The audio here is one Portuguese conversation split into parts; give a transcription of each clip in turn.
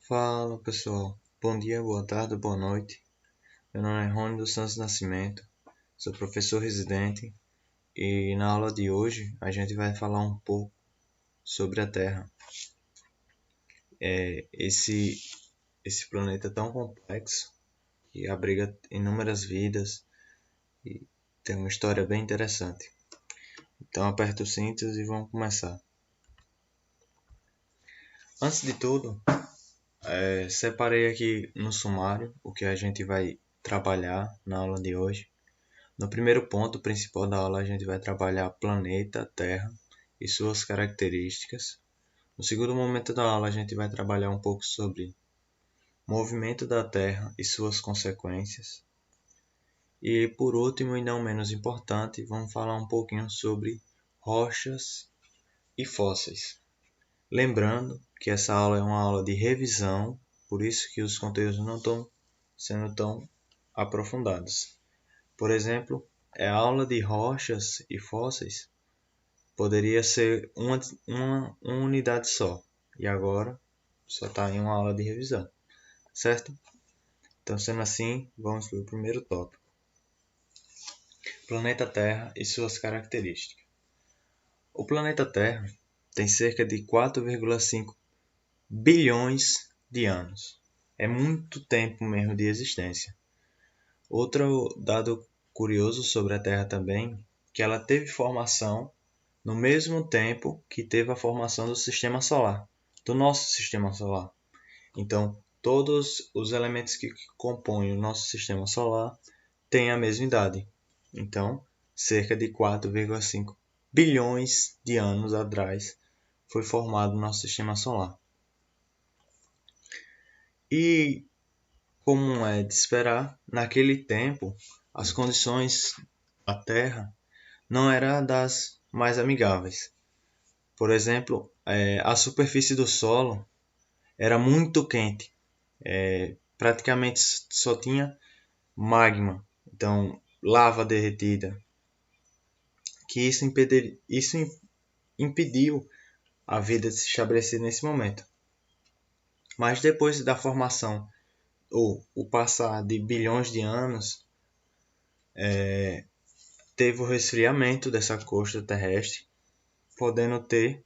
Fala pessoal, bom dia, boa tarde, boa noite. Meu nome é Rony dos Santos Nascimento, sou professor residente e na aula de hoje a gente vai falar um pouco sobre a Terra. Esse planeta tão complexo que abriga inúmeras vidas e tem uma história bem interessante. Então aperta os cintos e vamos começar. Antes de tudo, separei aqui no sumário o que a gente vai trabalhar na aula de hoje. No primeiro ponto principal da aula, a gente vai trabalhar planeta Terra e suas características. No segundo momento da aula, a gente vai trabalhar um pouco sobre movimento da Terra e suas consequências. E por último, e não menos importante, vamos falar um pouquinho sobre rochas e fósseis. Lembrando que essa aula é uma aula de revisão, por isso que os conteúdos não estão sendo tão aprofundados. Por exemplo, a aula de rochas e fósseis poderia ser uma unidade só, e agora só está em uma aula de revisão, certo? Então, sendo assim, vamos para o primeiro tópico. Planeta Terra e suas características. O planeta Terra tem cerca de 4,5 bilhões de anos. É muito tempo mesmo de existência. Outro dado curioso sobre a Terra também, que ela teve formação no mesmo tempo que teve a formação do sistema solar, do nosso sistema solar. Então, todos os elementos que compõem o nosso sistema solar têm a mesma idade. Então, cerca de 4,5 bilhões de anos atrás foi formado o nosso sistema solar. E, como é de esperar, naquele tempo, as condições da Terra não eram das mais amigáveis. Por exemplo, a superfície do solo era muito quente. Praticamente só tinha magma, então lava derretida. Que isso impediu a vida de se estabelecer nesse momento. Mas depois da formação, ou o passar de bilhões de anos, teve o resfriamento dessa crosta terrestre, podendo ter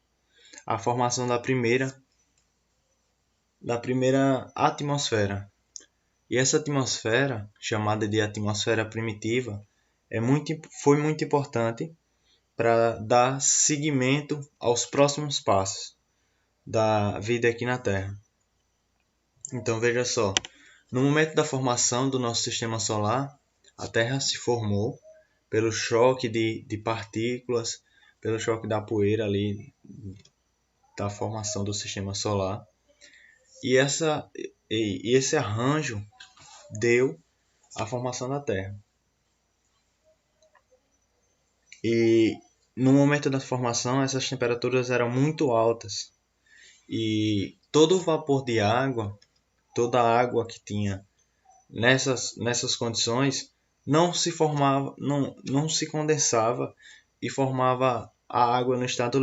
a formação da primeira atmosfera. E essa atmosfera, chamada de atmosfera primitiva, foi muito importante para dar seguimento aos próximos passos da vida aqui na Terra. Então veja só, no momento da formação do nosso sistema solar, a Terra se formou pelo choque de partículas, pelo choque da poeira ali da formação do sistema solar. E esse arranjo deu a formação da Terra. E no momento da formação, essas temperaturas eram muito altas. E todo o vapor de água, toda a água que tinha nessas condições, não se formava, não se condensava e formava a água no estado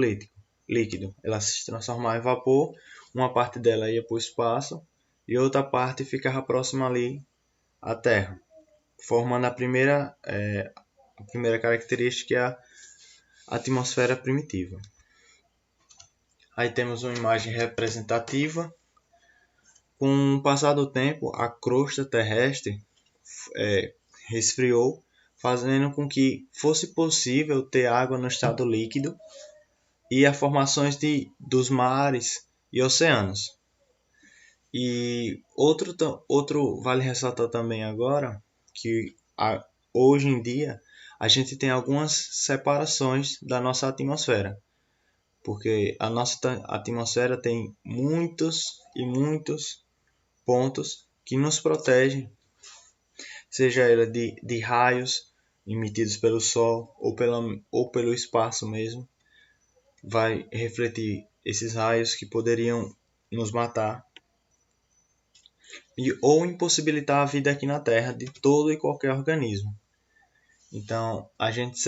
líquido. Ela se transformava em vapor, uma parte dela ia para o espaço e outra parte ficava próxima ali à Terra, formando a primeira característica, que é a atmosfera primitiva. Aí temos uma imagem representativa. Com o passar do tempo, a crosta terrestre resfriou, fazendo com que fosse possível ter água no estado líquido e a formações dos mares e oceanos. E outro vale ressaltar também agora que hoje em dia a gente tem algumas separações da nossa atmosfera, porque a nossa atmosfera tem muitos e muitos pontos que nos protegem, seja ela de raios emitidos pelo Sol ou pelo espaço mesmo, vai refletir esses raios que poderiam nos matar ou impossibilitar a vida aqui na Terra de todo e qualquer organismo. Então, a gente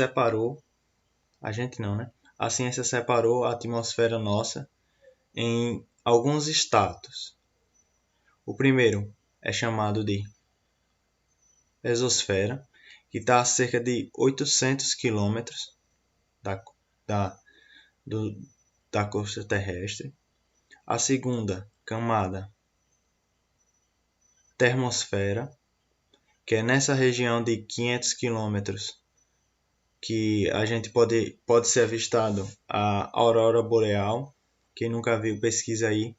não, né? A ciência separou a atmosfera nossa em alguns estratos. O primeiro é chamado de mesosfera, que está a cerca de 800 quilômetros da, da, da crosta terrestre. A segunda camada, termosfera, que é nessa região de 500 quilômetros que a gente pode ser avistado a aurora boreal. Quem nunca viu, pesquisa aí.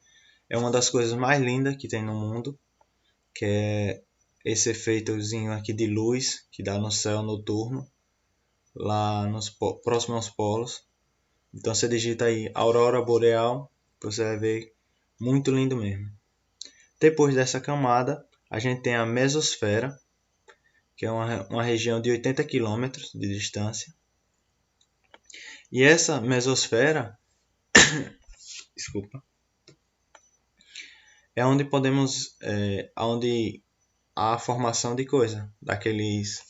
É uma das coisas mais lindas que tem no mundo, que é esse efeitozinho aqui de luz que dá no céu noturno, lá próximo aos polos. Então você digita aí aurora boreal, você vai ver muito lindo mesmo. Depois dessa camada, a gente tem a mesosfera, que é uma região de 80 quilômetros de distância. E essa mesosfera, desculpa, é onde onde há a formação de daqueles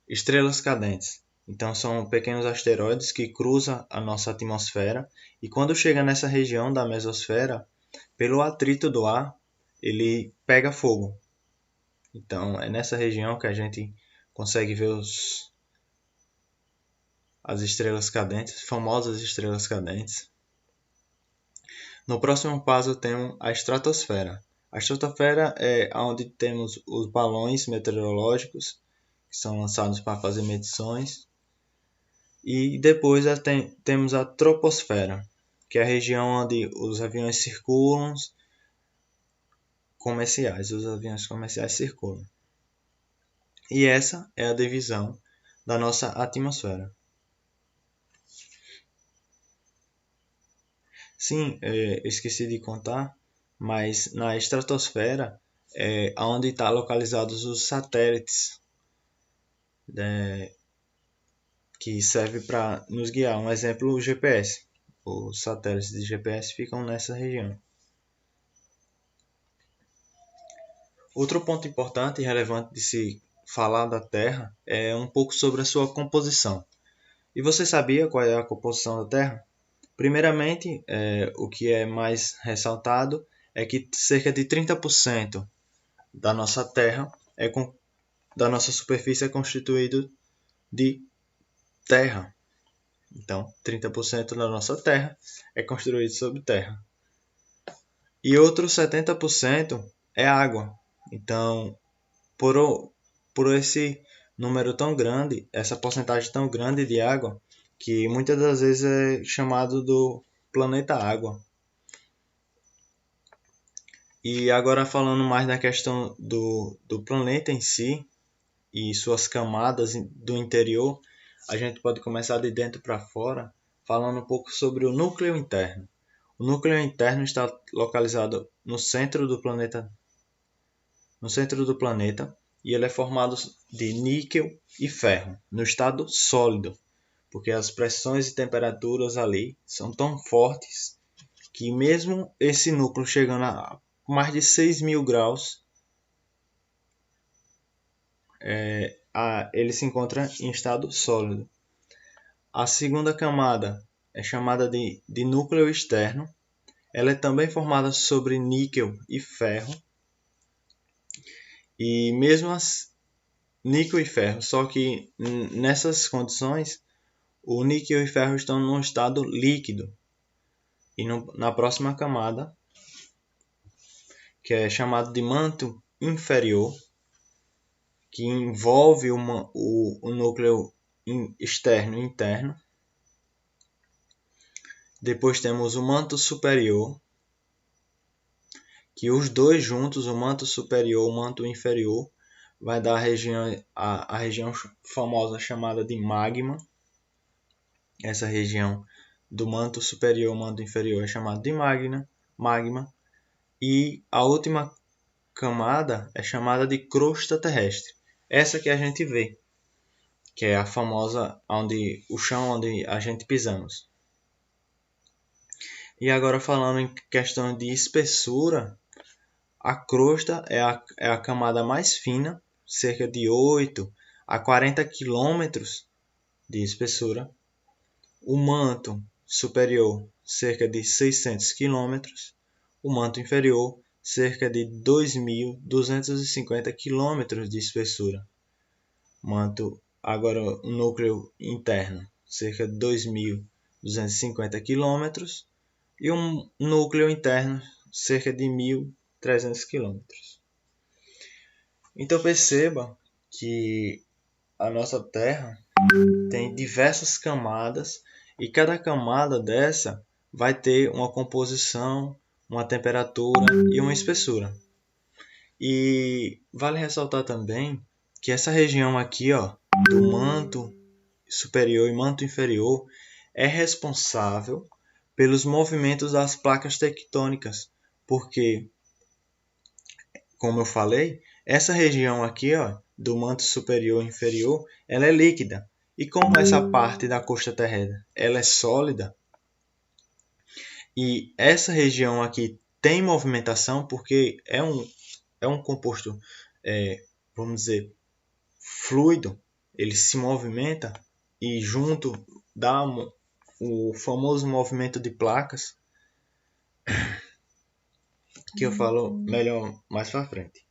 estrelas cadentes. Então são pequenos asteroides que cruzam a nossa atmosfera e quando chega nessa região da mesosfera, pelo atrito do ar, ele pega fogo. Então é nessa região que a gente consegue ver as estrelas cadentes, famosas estrelas cadentes. No próximo passo temos a estratosfera. A estratosfera é onde temos os balões meteorológicos que são lançados para fazer medições. E depois temos a troposfera, que é a região onde os aviões comerciais circulam. E essa é a divisão da nossa atmosfera. Sim, eu esqueci de contar, mas na estratosfera é onde estão localizados os satélites, que serve para nos guiar. Um exemplo, o GPS. Os satélites de GPS ficam nessa região. Outro ponto importante e relevante de se falar da Terra é um pouco sobre a sua composição. E você sabia qual é a composição da Terra? Primeiramente, o que é mais ressaltado é que cerca de 30% da nossa Terra, da nossa superfície, é constituído de terra. Então, 30% da nossa Terra é construído sobre terra. E outros 70% é água. Então, por esse número tão grande, essa porcentagem tão grande de água, que muitas das vezes é chamado do planeta água. E agora falando mais da questão do planeta em si e suas camadas do interior, a gente pode começar de dentro para fora, falando um pouco sobre o núcleo interno. O núcleo interno está localizado no centro do planeta, e ele é formado de níquel e ferro, no estado sólido, porque as pressões e temperaturas ali são tão fortes que mesmo esse núcleo chegando a mais de 6.000 graus, ele se encontra em estado sólido. A segunda camada é chamada de núcleo externo. Ela é também formada sobre níquel e ferro. E mesmo níquel e ferro, só que nessas condições, o níquel e ferro estão num estado líquido. E na próxima camada, que é chamado de manto inferior, que envolve o núcleo externo e interno. Depois temos o manto superior, que os dois juntos, o manto superior e o manto inferior, vai dar a região famosa chamada de magma. Essa região do manto superior e manto inferior é chamada de magma. E a última camada é chamada de crosta terrestre. Essa que a gente vê, que é a famosa o chão onde a gente pisamos. E agora falando em questão de espessura, a crosta é a camada mais fina, cerca de 8 a 40 quilômetros de espessura. O manto superior, cerca de 600 quilômetros. O manto inferior, cerca de 2.250 km de espessura. Agora o núcleo interno, cerca de 2.250 km, e um núcleo interno, cerca de 1.300 km. Então perceba que a nossa Terra tem diversas camadas e cada camada dessa vai ter uma composição, uma temperatura e uma espessura. E vale ressaltar também que essa região aqui, ó, do manto superior e manto inferior, é responsável pelos movimentos das placas tectônicas, porque, como eu falei, essa região aqui, ó, do manto superior e inferior, ela é líquida. E como essa parte da crosta terrestre ela é sólida, e essa região aqui tem movimentação, porque é um composto, vamos dizer, fluido, ele se movimenta e junto dá o famoso movimento de placas, que eu falo melhor mais para frente.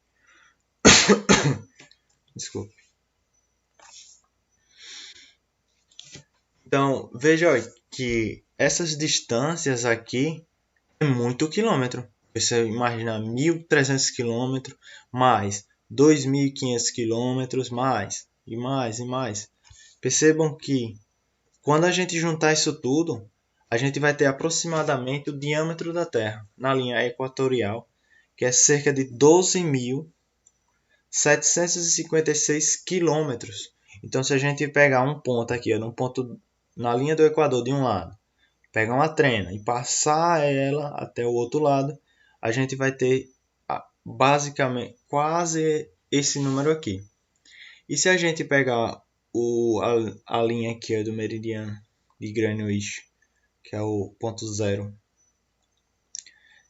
Desculpe. Então, veja que essas distâncias aqui é muito quilômetro. Você imagina 1.300 quilômetros, mais 2.500 quilômetros, mais, e mais, e mais. Percebam que quando a gente juntar isso tudo, a gente vai ter aproximadamente o diâmetro da Terra na linha equatorial, que é cerca de 12.756 quilômetros. Então, se a gente pegar um ponto aqui, um ponto na linha do Equador de um lado, pegar uma trena e passar ela até o outro lado, a gente vai ter basicamente quase esse número aqui. E se a gente pegar a linha aqui do meridiano de Greenwich, que é o ponto zero,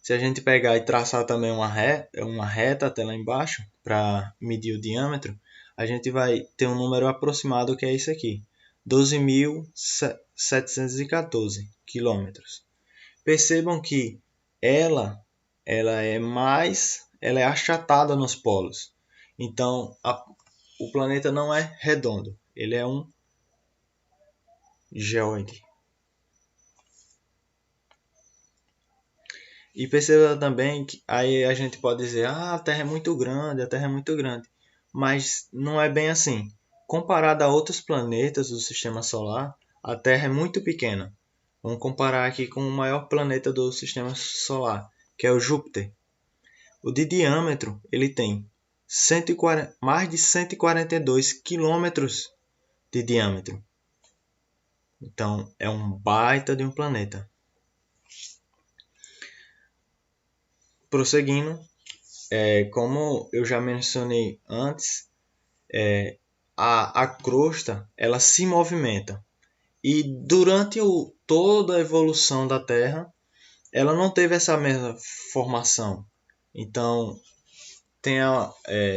se a gente pegar e traçar também uma reta até lá embaixo para medir o diâmetro, a gente vai ter um número aproximado que é esse aqui, 12.714 quilômetros. Percebam que ela é achatada nos polos. Então, o planeta não é redondo, ele é um geoide. E perceba também que aí a gente pode dizer, a Terra é muito grande, a Terra é muito grande. Mas não é bem assim. Comparado a outros planetas do Sistema Solar, a Terra é muito pequena. Vamos comparar aqui com o maior planeta do Sistema Solar, que é o Júpiter. O de diâmetro, ele tem mais de 142 quilômetros de diâmetro. Então, é um baita de um planeta. Prosseguindo, como eu já mencionei antes, a crosta ela se movimenta. E durante toda a evolução da Terra, ela não teve essa mesma formação. Então,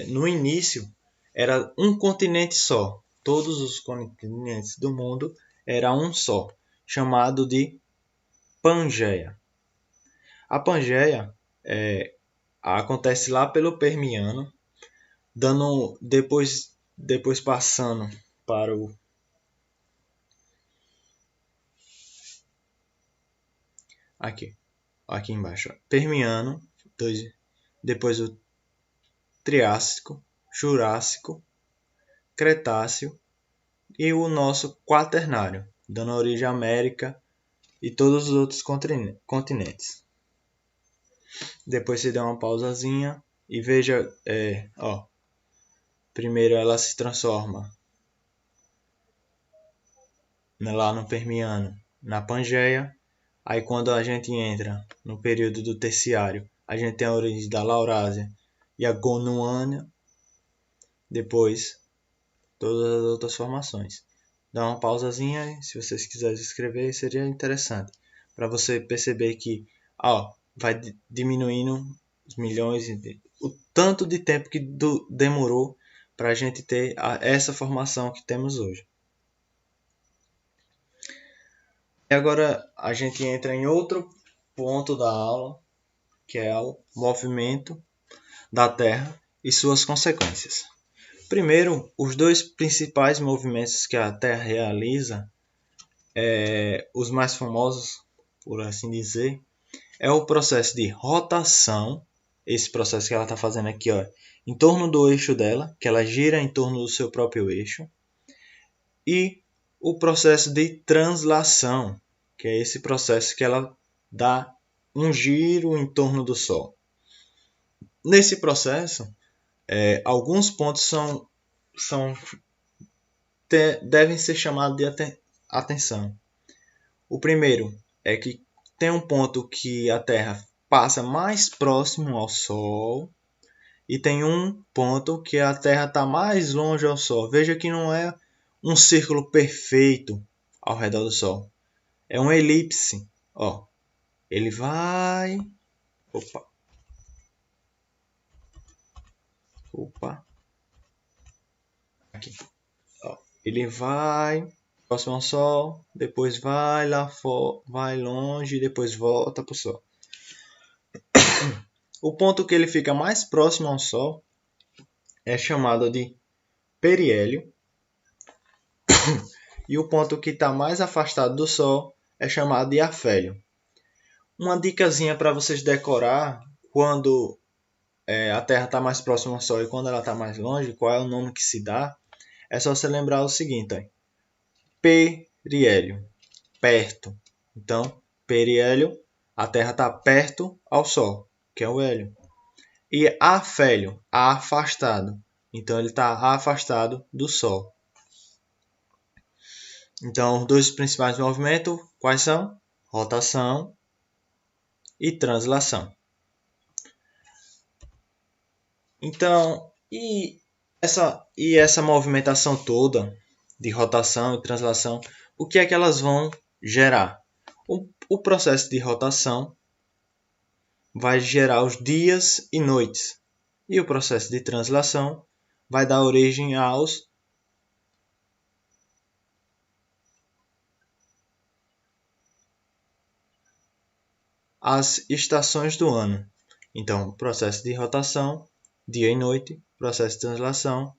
no início, era um continente só. Todos os continentes do mundo era um só, chamado de Pangeia. A Pangeia acontece lá pelo Permiano, dando depois passando para o aqui embaixo, Permiano, depois o Triássico, Jurássico, Cretáceo e o nosso Quaternário, dando origem à América e todos os outros continentes. Depois se dá uma pausazinha e veja, primeiro ela se transforma lá no Permiano, na Pangeia. Aí quando a gente entra no período do Terciário, a gente tem a origem da Laurásia e a Gondwana. Depois, todas as outras formações. Dá uma pausazinha, se vocês quiserem escrever, seria interessante. Para você perceber que vai diminuindo os milhões, o tanto de tempo que demorou para a gente ter essa formação que temos hoje. E agora a gente entra em outro ponto da aula, que é o movimento da Terra e suas consequências. Primeiro, os dois principais movimentos que a Terra realiza, os mais famosos, por assim dizer, é o processo de rotação, esse processo que ela está fazendo aqui, ó, em torno do eixo dela, que ela gira em torno do seu próprio eixo, e o processo de translação, que é esse processo que ela dá um giro em torno do Sol. Nesse processo, alguns pontos devem ser chamados de atenção. O primeiro é que tem um ponto que a Terra passa mais próximo ao Sol e tem um ponto que a Terra está mais longe ao Sol. Veja que não é um círculo perfeito ao redor do Sol. É uma elipse. Ó, ele vai... Aqui. Ó, ele vai próximo ao Sol, depois vai lá vai longe, depois volta para o Sol. O ponto que ele fica mais próximo ao Sol é chamado de periélio. E o ponto que está mais afastado do Sol é chamado de afélio. Uma dicasinha para vocês decorar quando a Terra está mais próxima ao Sol e quando ela está mais longe, qual é o nome que se dá, é só você lembrar o seguinte, ó, periélio, perto. Então, periélio, a Terra está perto ao Sol, que é o hélio. E afélio, afastado. Então, ele está afastado do Sol. Então, os dois principais movimentos, quais são? Rotação e translação. Então, essa movimentação toda de rotação e translação, o que é que elas vão gerar? O processo de rotação vai gerar os dias e noites. E o processo de translação vai dar origem às estações do ano. Então, processo de rotação, dia e noite, processo de translação,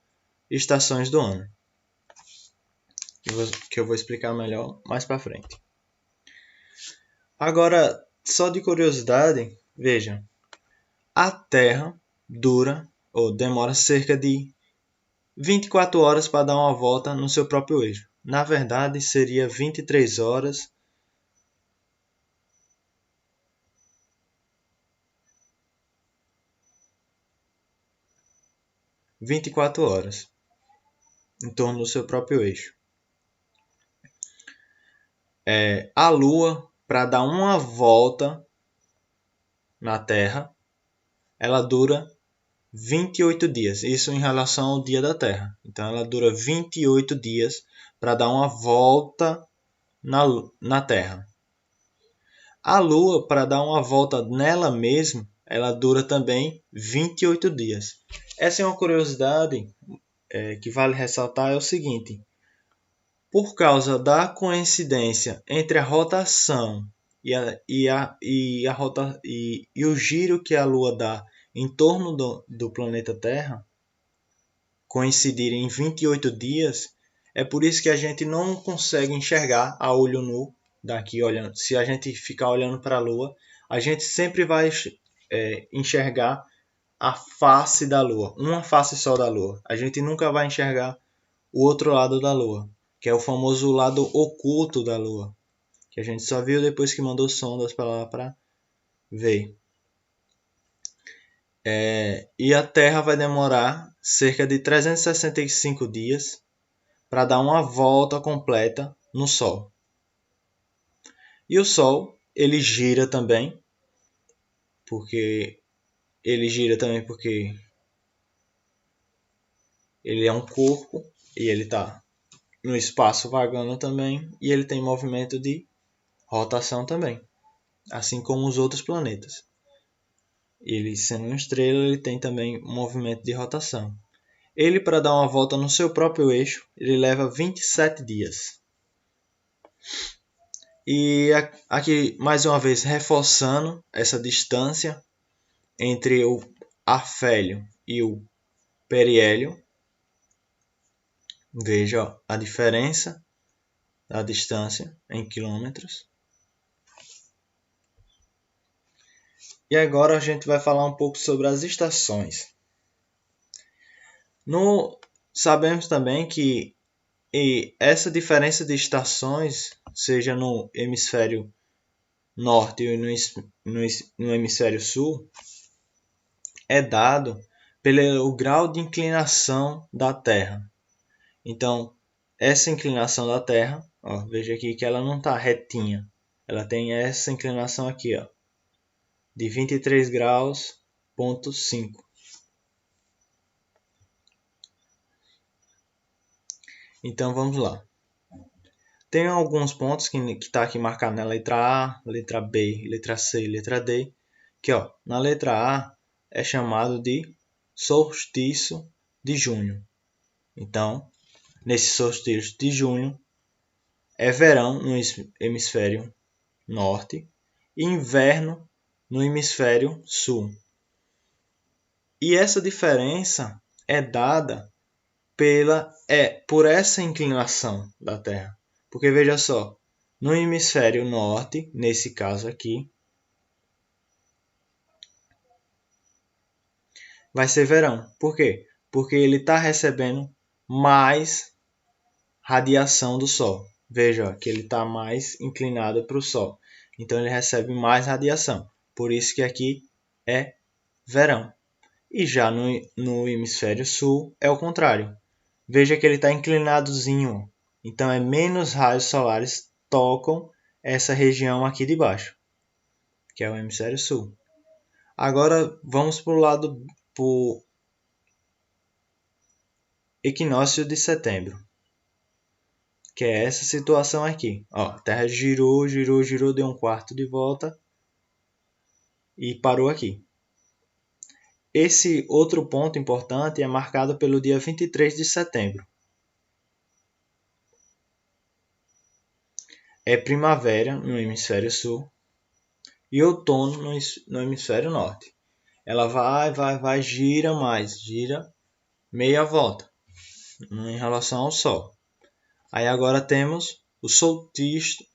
estações do ano. Que eu vou explicar melhor mais para frente. Agora, só de curiosidade, vejam, a Terra demora cerca de 24 horas para dar uma volta no seu próprio eixo. Na verdade, seria 23 horas. Em torno do seu próprio eixo. A Lua, para dar uma volta na Terra, ela dura 28 dias. Isso em relação ao dia da Terra. Então, ela dura 28 dias para dar uma volta na Terra. A Lua, para dar uma volta nela mesma, ela dura também 28 dias. Essa é uma curiosidade que vale ressaltar, é o seguinte. Por causa da coincidência entre a rotação e o giro que a Lua dá em torno do planeta Terra, coincidirem em 28 dias, é por isso que a gente não consegue enxergar a olho nu daqui olhando. Se a gente ficar olhando para a Lua, a gente sempre vai enxergar a face da Lua, uma face só da Lua. A gente nunca vai enxergar o outro lado da Lua, que é o famoso lado oculto da Lua, que a gente só viu depois que mandou sondas para lá para ver. E a Terra vai demorar cerca de 365 dias para dar uma volta completa no Sol. E o Sol, ele gira também, porque ele é um corpo e ele está no espaço vagando também, e ele tem movimento de rotação também, assim como os outros planetas. Ele, sendo uma estrela, ele tem também um movimento de rotação. Ele, para dar uma volta no seu próprio eixo, ele leva 27 dias. E aqui, mais uma vez, reforçando essa distância entre o afélio e o periélio. Veja ó, a diferença da distância em quilômetros. E agora a gente vai falar um pouco sobre as estações. Sabemos também que essa diferença de estações, seja no hemisfério norte e no hemisfério sul, é dado pelo grau de inclinação da Terra. Então, essa inclinação da Terra, ó, veja aqui que ela não está retinha. Ela tem essa inclinação aqui, ó, de 23 graus, ponto 5. Então, vamos lá. Tem alguns pontos que está aqui marcado na letra A, letra B, letra C, letra D, que ó, na letra A é chamado de solstício de junho. Então, nesse solstício de junho, é verão no hemisfério norte e inverno no hemisfério sul. E essa diferença é dada por essa inclinação da Terra. Porque veja só, no hemisfério norte, nesse caso aqui, vai ser verão. Por quê? Porque ele está recebendo mais radiação do Sol. Veja ó, que ele está mais inclinado para o Sol. Então ele recebe mais radiação. Por isso que aqui é verão. E já no hemisfério sul é o contrário. Veja que ele está inclinadozinho. Então é menos raios solares tocam essa região aqui de baixo, que é o hemisfério sul. Agora vamos para o lado pro equinócio de setembro, que é essa situação aqui. Ó, a Terra girou, girou, girou, deu um quarto de volta e parou aqui. Esse outro ponto importante é marcado pelo dia 23 de setembro. É primavera no hemisfério sul e outono no hemisfério norte. Ela vai, gira mais, gira meia volta em relação ao Sol. Aí agora temos o solstício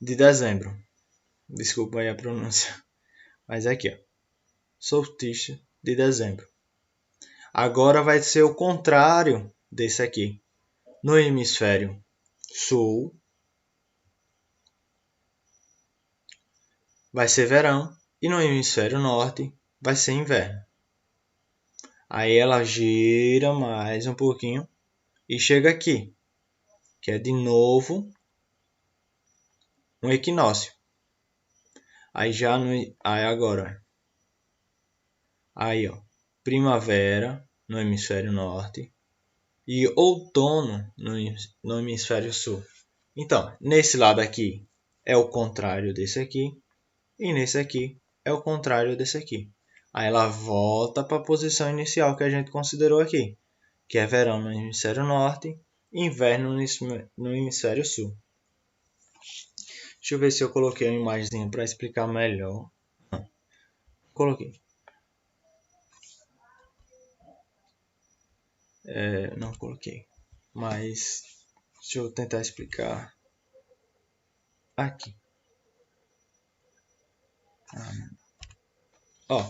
de dezembro. Desculpa aí a pronúncia. Mas é aqui, ó. Solstício de dezembro. Agora vai ser o contrário desse aqui. No hemisfério sul vai ser verão e no hemisfério norte vai ser inverno. Aí ela gira mais um pouquinho e chega aqui, que é de novo um equinócio. Aí já aí agora, aí ó, primavera no hemisfério norte e outono no hemisfério sul. Então, nesse lado aqui é o contrário desse aqui e nesse aqui é o contrário desse aqui. Aí ela volta para a posição inicial que a gente considerou aqui, que é verão no hemisfério norte e inverno no hemisfério sul. Deixa eu ver se eu coloquei uma imagem para explicar melhor. Coloquei. Não coloquei. Mas deixa eu tentar explicar aqui. Ó,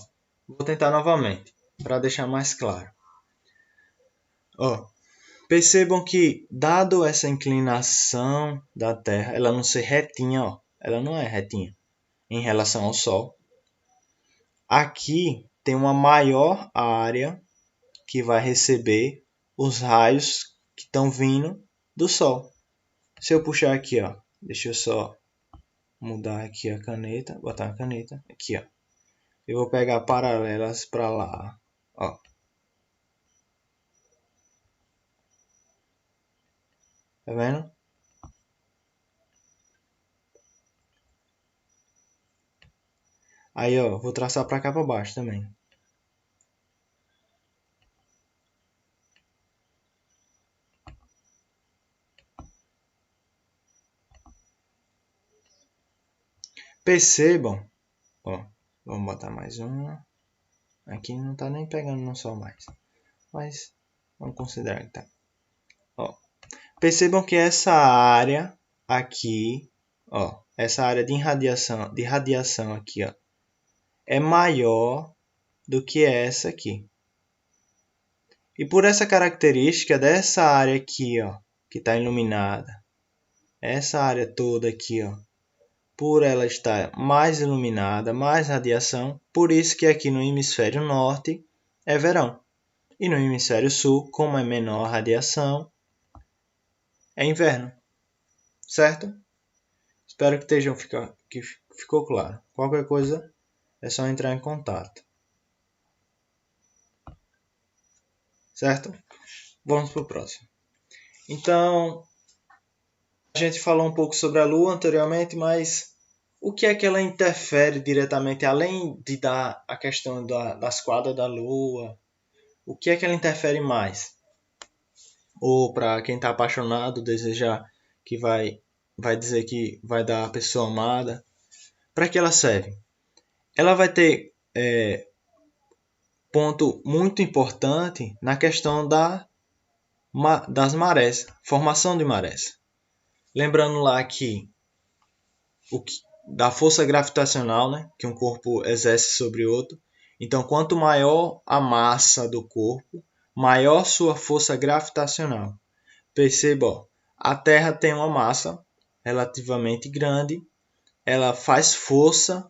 vou tentar novamente para deixar mais claro. Ó, percebam que, dado essa inclinação da Terra, ela não ser retinha, ó, ela não é retinha em relação ao Sol. Aqui tem uma maior área que vai receber os raios que estão vindo do Sol. Se eu puxar aqui, ó, deixa eu só mudar aqui a caneta, botar a caneta aqui, ó. Eu vou pegar paralelas para lá, ó. Tá vendo? Aí, ó, vou traçar para cá para baixo também. Percebam Ó, vamos botar mais uma. Aqui não tá nem pegando no sol mais. Mas vamos considerar que tá. Ó, percebam que essa área aqui, ó, essa área de radiação aqui, ó, é maior do que essa aqui. E por essa característica dessa área aqui, ó, que está iluminada, essa área toda aqui, ó, por ela estar mais iluminada, mais radiação, por isso que aqui no hemisfério norte é verão. E no hemisfério sul, como é menor a radiação, é inverno. Certo? Espero que ficou claro. Qualquer coisa é só entrar em contato. Certo? Vamos para o próximo. Então, a gente falou um pouco sobre a Lua anteriormente, mas o que é que ela interfere diretamente, além de dar a questão das quadras da Lua? O que é que ela interfere mais? Ou para quem está apaixonado, desejar que vai dizer que vai dar a pessoa amada. Para que ela serve? Ela vai ter ponto muito importante na questão das marés, formação de marés. Lembrando lá que da força gravitacional, né, que um corpo exerce sobre outro. Então, quanto maior a massa do corpo, maior sua força gravitacional. Perceba, ó, a Terra tem uma massa relativamente grande, ela faz força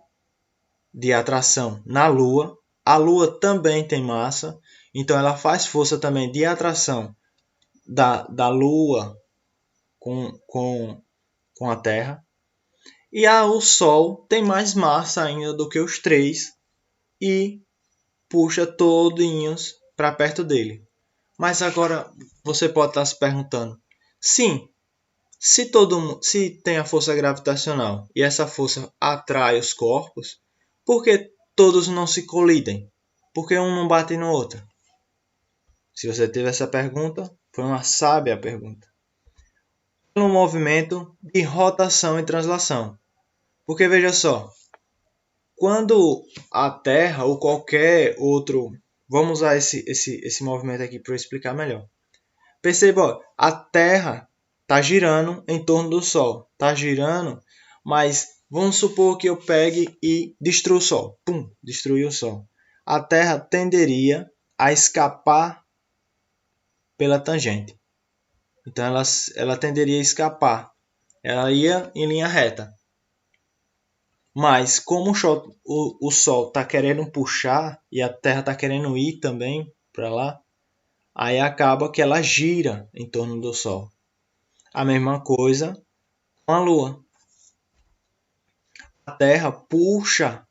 de atração na Lua. A Lua também tem massa, então ela faz força também de atração da Lua com a Terra. E o Sol tem mais massa ainda do que os três e puxa todinhos para perto dele. Mas agora você pode estar se perguntando, sim, se tem a força gravitacional e essa força atrai os corpos, por que todos não se colidem? Por que um não bate no outro? Se você teve essa pergunta, foi uma sábia pergunta. Pelo movimento de rotação e translação. Porque veja só, quando a Terra ou qualquer outro... Vamos usar esse movimento aqui para eu explicar melhor. Perceba, a Terra está girando em torno do Sol. Está girando, mas vamos supor que eu pegue e destrua o Sol. Pum, destruiu o Sol. A Terra tenderia a escapar pela tangente. Então ela tenderia a escapar. Ela ia em linha reta. Mas como o Sol está querendo puxar e a Terra está querendo ir também para lá, aí acaba que ela gira em torno do Sol. A mesma coisa com a Lua. A Terra puxa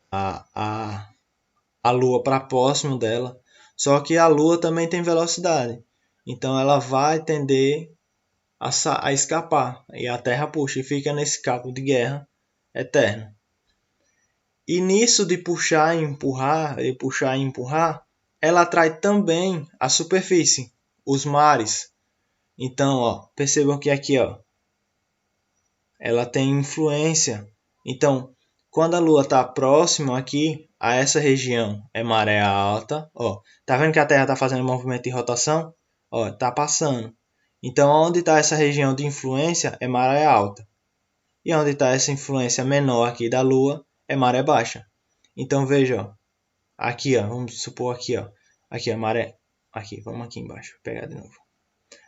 a Lua para próximo dela, só que a Lua também tem velocidade. Então ela vai tender a escapar e a Terra puxa e fica nesse cabo de guerra eterno. E nisso de puxar e empurrar, ela atrai também a superfície, os mares. Então, ó, percebam que aqui, ó, ela tem influência. Então, quando a Lua está próxima aqui a essa região, é maré alta. Ó, tá vendo que a Terra está fazendo um movimento de rotação? Ó, tá passando. Então, onde está essa região de influência é maré alta. E onde está essa influência menor aqui da Lua é maré baixa. Então, veja, ó, aqui, ó, vamos supor aqui, ó, aqui, ó, maré, aqui, vamos aqui embaixo, vou pegar de novo.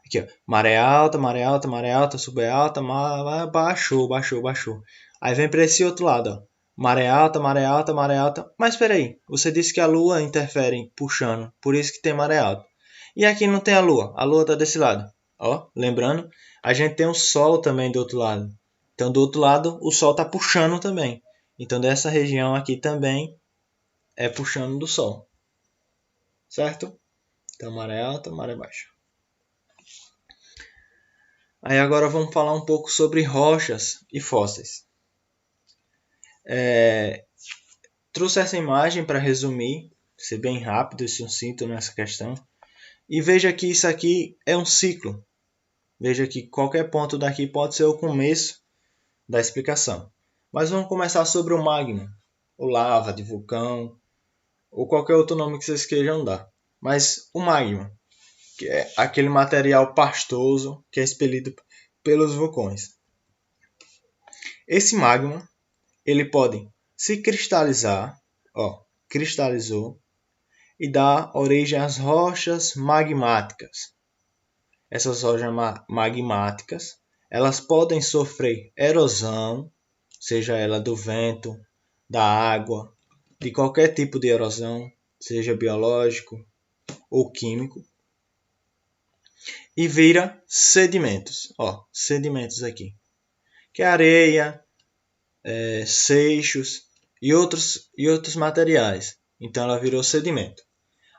Aqui, ó, maré alta, maré alta, maré alta, super alta, baixou. Aí vem para esse outro lado, ó, maré alta, maré alta, maré alta. Mas espera aí, você disse que a Lua interfere puxando, por isso que tem maré alta. E aqui não tem a Lua está desse lado. Ó, lembrando, a gente tem o Sol também do outro lado. Então, do outro lado, o Sol está puxando também. Então, dessa região aqui também é puxando do Sol. Certo? Então, maré alta, maré baixa. Aí agora vamos falar um pouco sobre rochas e fósseis. Trouxe essa imagem para resumir, ser bem rápido e sucinto nessa questão. E veja que isso aqui é um ciclo. Veja que qualquer ponto daqui pode ser o começo da explicação. Mas vamos começar sobre o magma, ou lava de vulcão, ou qualquer outro nome que vocês queiram dar. Mas o magma, que é aquele material pastoso que é expelido pelos vulcões. Esse magma, ele pode se cristalizar, cristalizou, e dar origem às rochas magmáticas. Essas rochas magmáticas, elas podem sofrer erosão, seja ela do vento, da água, de qualquer tipo de erosão, seja biológico ou químico, e vira sedimentos. Sedimentos aqui, que é areia, seixos e outros materiais. Então ela virou sedimento.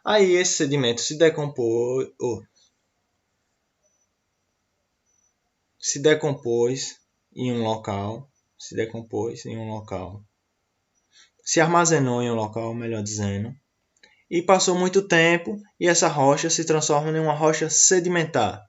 Aí esse sedimento se decompôs em um local, se armazenou em um local, melhor dizendo, e passou muito tempo e essa rocha se transforma em uma rocha sedimentar.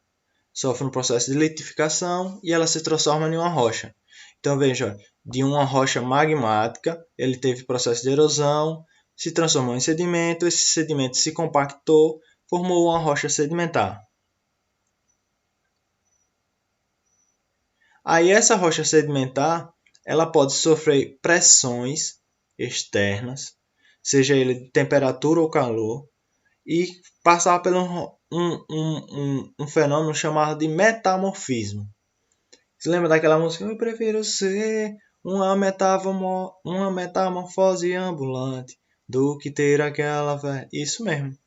Sofre um processo de litificação e ela se transforma em uma rocha. Então veja, de uma rocha magmática, ele teve processo de erosão, se transformou em sedimento, esse sedimento se compactou, formou uma rocha sedimentar. Aí essa rocha sedimentar, ela pode sofrer pressões externas, seja ele de temperatura ou calor, e passar por um fenômeno chamado de metamorfismo. Você lembra daquela música? Eu prefiro ser uma metamorfose ambulante do que ter aquela... Isso mesmo.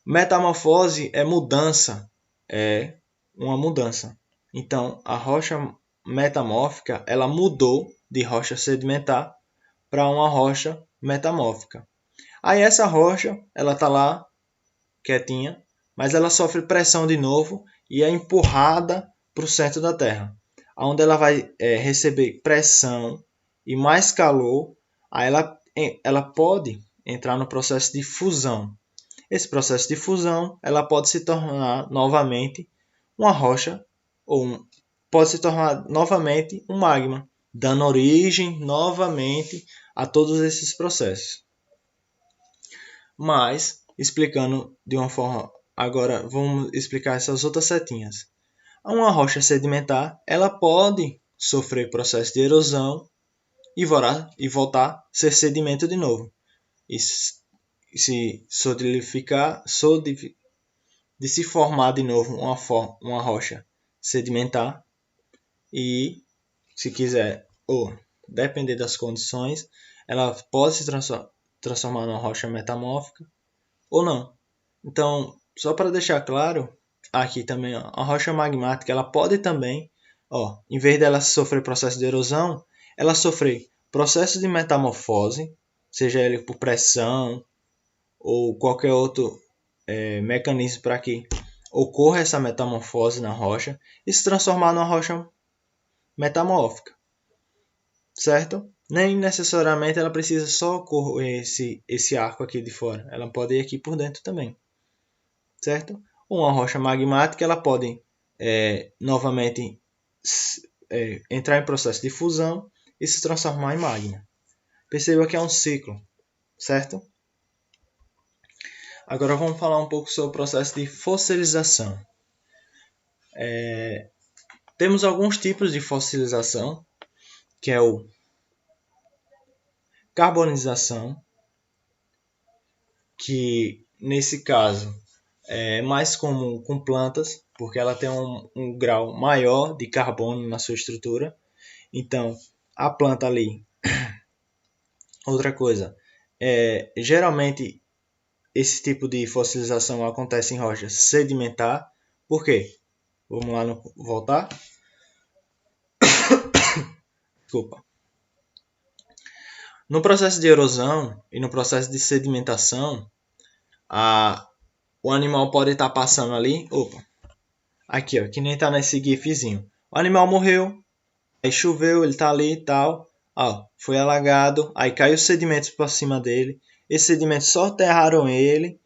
Metamorfose é mudança. É uma mudança. Então, a rocha metamórfica, ela mudou de rocha sedimentar para uma rocha metamórfica. Aí essa rocha, ela está lá, quietinha, mas ela sofre pressão de novo e é empurrada para o centro da Terra, onde ela vai receber pressão e mais calor. Aí ela pode entrar no processo de fusão. Esse processo de fusão, ela pode se tornar novamente uma rocha pode se tornar novamente um magma, dando origem novamente a todos esses processos. Mas, explicando de uma forma... Agora, vamos explicar essas outras setinhas. Uma rocha sedimentar, ela pode sofrer processo de erosão e voltar a ser sedimento de novo. E se solidificar, de se formar de novo uma rocha sedimentar. E, se quiser, ou depender das condições, ela pode se transformar numa rocha metamórfica ou não. Então, só para deixar claro, aqui também, a rocha magmática, ela pode também, em vez dela sofrer processo de erosão, ela sofrer processo de metamorfose, seja ele por pressão ou qualquer outro mecanismo para que ocorra essa metamorfose na rocha e se transformar numa rocha metamórfica, certo? Nem necessariamente ela precisa só ocorrer esse arco aqui de fora, ela pode ir aqui por dentro também, certo? Uma rocha magmática, ela pode novamente entrar em processo de fusão e se transformar em magma. Perceba que é um ciclo, certo? Agora vamos falar um pouco sobre o processo de fossilização. Temos alguns tipos de fossilização, que é o carbonização, que nesse caso é mais comum com plantas, porque ela tem um grau maior de carbono na sua estrutura. Então, a planta ali... Outra coisa, geralmente esse tipo de fossilização acontece em rochas sedimentar. Por quê? Vamos lá voltar. Desculpa. No processo de erosão e no processo de sedimentação, o animal pode estar passando ali. Aqui, que nem está nesse gifzinho. O animal morreu, aí choveu, ele está ali e tal. Foi alagado, aí caiu sedimentos para cima dele. Esses sedimentos soterraram ele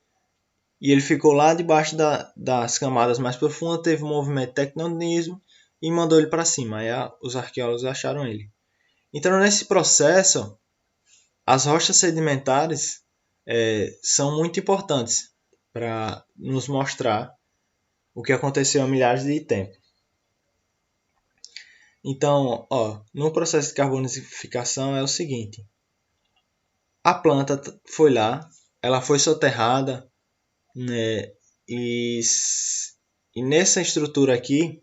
e ele ficou lá debaixo das camadas mais profundas. Teve um movimento tectonismo e mandou ele para cima. Aí os arqueólogos acharam ele. Então, nesse processo, as rochas sedimentares são muito importantes para nos mostrar o que aconteceu há milhares de tempos. Então, no processo de carbonificação é o seguinte: a planta foi lá, ela foi soterrada, né, e nessa estrutura aqui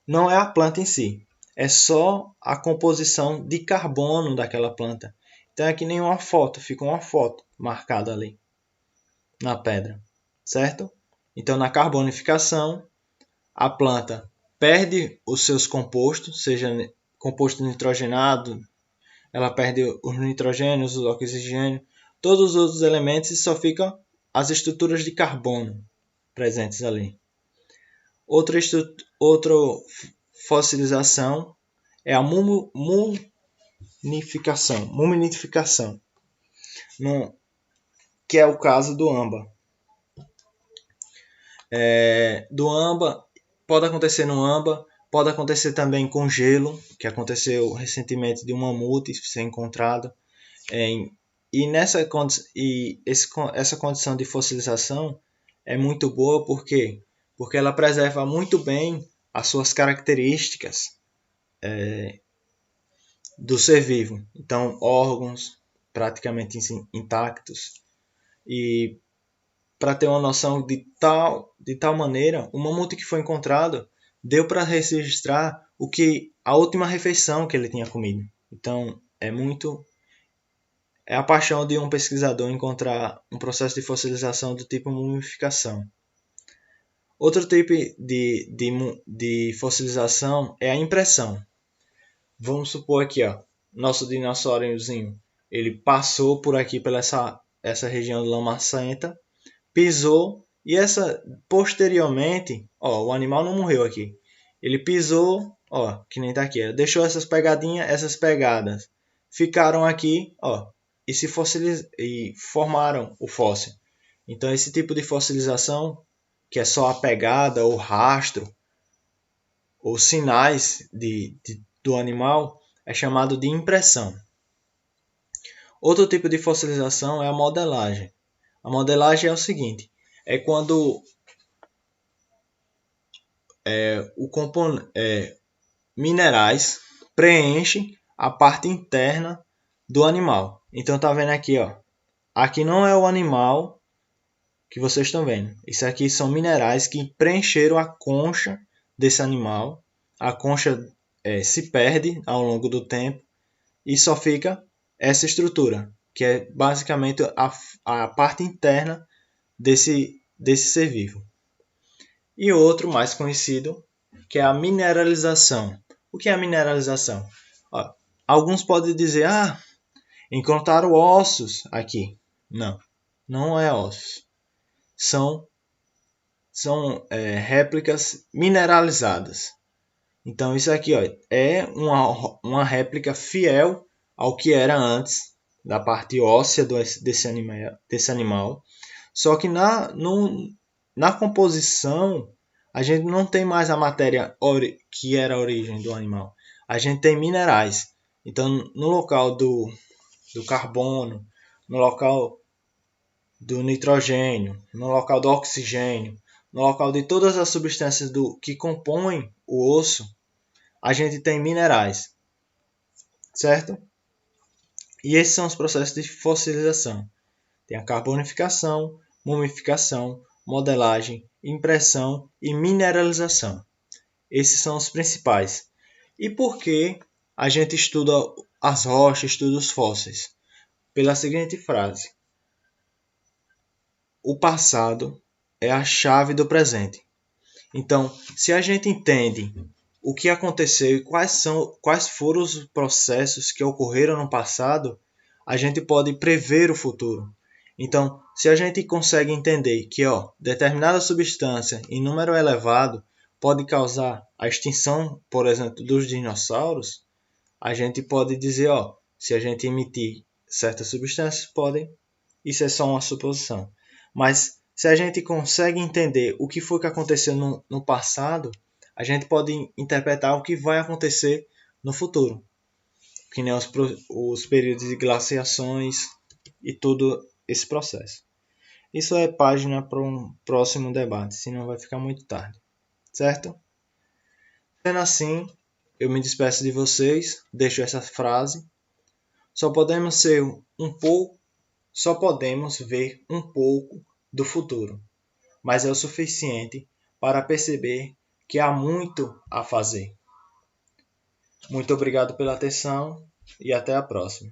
não é a planta em si, é só a composição de carbono daquela planta. Então é que nem uma foto, fica uma foto marcada ali na pedra, certo? Então na carbonificação, a planta perde os seus compostos, seja composto nitrogenado, ela perde os nitrogênios, o oxigênio, todos os outros elementos e só ficam as estruturas de carbono presentes ali. Outra fossilização é a muminificação, que é o caso do âmbar. Do âmbar, pode acontecer no âmbar, pode acontecer também com gelo, que aconteceu recentemente de um mamute ser encontrado. Essa condição de fossilização é muito boa porque ela preserva muito bem as suas características do ser vivo. Então, órgãos praticamente intactos. E para ter uma noção de tal maneira, o mamute que foi encontrado deu para registrar a última refeição que ele tinha comido. Então, é a paixão de um pesquisador encontrar um processo de fossilização do tipo mumificação. Outro tipo de fossilização é a impressão. Vamos supor aqui, nosso dinossaurozinho, ele passou por aqui pela essa região lamacenta, pisou e posteriormente, o animal não morreu aqui. Ele pisou, que nem tá aqui, deixou essas pegadas ficaram aqui, e formaram o fóssil. Então esse tipo de fossilização, que é só a pegada ou rastro ou sinais do animal, é chamado de impressão. Outro tipo de fossilização é a modelagem. A modelagem é o seguinte: é quando minerais preenchem a parte interna do animal. Então tá vendo aqui, aqui não é o animal que vocês estão vendo. Isso aqui são minerais que preencheram a concha desse animal. A concha se perde ao longo do tempo e só fica essa estrutura, que é basicamente a parte interna desse ser vivo. E outro mais conhecido, que é a mineralização. O que é a mineralização? Alguns podem dizer, encontraram ossos aqui. Não é ossos. São réplicas mineralizadas. Então isso aqui é uma réplica fiel ao que era antes da parte óssea desse animal. Só que na composição a gente não tem mais a matéria que era a origem do animal. A gente tem minerais. Então no local do carbono, no local do nitrogênio, no local do oxigênio, no local de todas as substâncias que compõem o osso, a gente tem minerais, certo? E esses são os processos de fossilização. Tem a carbonificação, mumificação, modelagem, impressão e mineralização. Esses são os principais. E por que a gente estuda as rochas, estuda os fósseis? Pela seguinte frase: o passado é a chave do presente. Então, se a gente entende o que aconteceu e quais foram os processos que ocorreram no passado, a gente pode prever o futuro. Então, se a gente consegue entender que determinada substância em número elevado pode causar a extinção, por exemplo, dos dinossauros, a gente pode dizer, se a gente emitir certas substâncias, isso é só uma suposição. Mas se a gente consegue entender o que foi que aconteceu no passado, a gente pode interpretar o que vai acontecer no futuro. que nem os períodos de glaciações e todo esse processo. Isso é página para um próximo debate, senão vai ficar muito tarde, certo? Sendo assim, eu me despeço de vocês, deixo essa frase. Só podemos ver um pouco do futuro, mas é o suficiente para perceber que há muito a fazer. Muito obrigado pela atenção e até a próxima.